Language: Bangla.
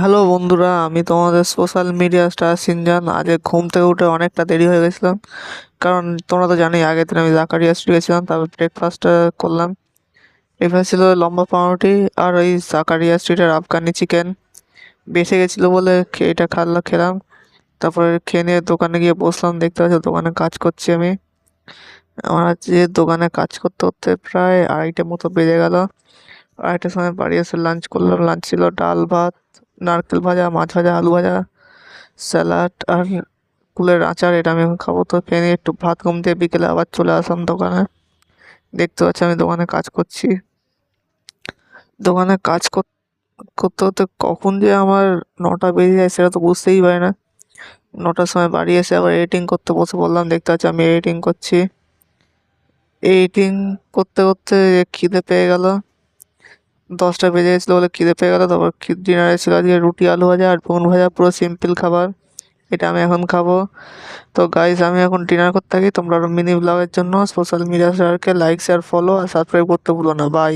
হ্যালো বন্ধুরা, আমি তোমাদের সোশ্যাল মিডিয়া স্টার সিনজান। আজ ঘুম থেকে উঠে অনেকটা দেরি হয়ে গেছিলাম, কারণ তোমরা তো জানোই আগের দিন আমি জাকারিয়া স্ট্রিট গেছিলাম। তারপর ব্রেকফাস্টটা করলাম। ব্রেকফাস্ট ছিল লম্বা পাউরুটি আর ওই জাকারিয়া স্ট্রিটের আফগানি চিকেন। বেঁচে গেছিলো বলে এটা খেলাম। তারপরে খেয়ে নিয়ে দোকানে গিয়ে বসলাম। দেখতে পাচ্ছি দোকানে কাজ করছি আমি। আমার আজকে দোকানে কাজ করতে করতে প্রায় 2:30 মতো বেজে গেল। 2:30টার সময় বাড়ি এসে লাঞ্চ করলাম। লাঞ্চ ছিল ডাল ভাত, নারকেল ভাজা, মাছ ভাজা, আলু ভাজা, স্যালাড আর কুলের আচার। এটা আমি এখন খাবো। তো খেয়ে নিয়ে একটু ভাত ঘুম দিয়ে বিকেলে আবার চলে আসলাম দোকানে। দেখতে পাচ্ছি আমি দোকানে কাজ করছি। দোকানে কাজ করতে করতে কখন যে আমার 9টা বেজে যায় সেটা তো বুঝতেই পারি না। 9টার সময় বাড়ি এসে আবার এডিটিং করতে বসে পড়লাম। দেখতে পাচ্ছি আমি এডিটিং করছি। এডিটিং করতে করতে খিদে পেয়ে গেল। 10টা বেজে গেছিলো বলে খিদে পেয়ে গেল। তারপর ডিনারে ছিল আজকে রুটি, আলু ভাজা আর বেগুন ভাজা, পুরো সিম্পল খাবার। এটা আমি এখন খাবো। তো গাইস, আমি এখন ডিনার করতে থাকি। তোমরা আরো মিনি ব্লগের জন্য সোশ্যাল মিডিয়া শেয়ারকে লাইক, শেয়ার, ফলো আর সাবস্ক্রাইব করতে ভুলো না। বাই।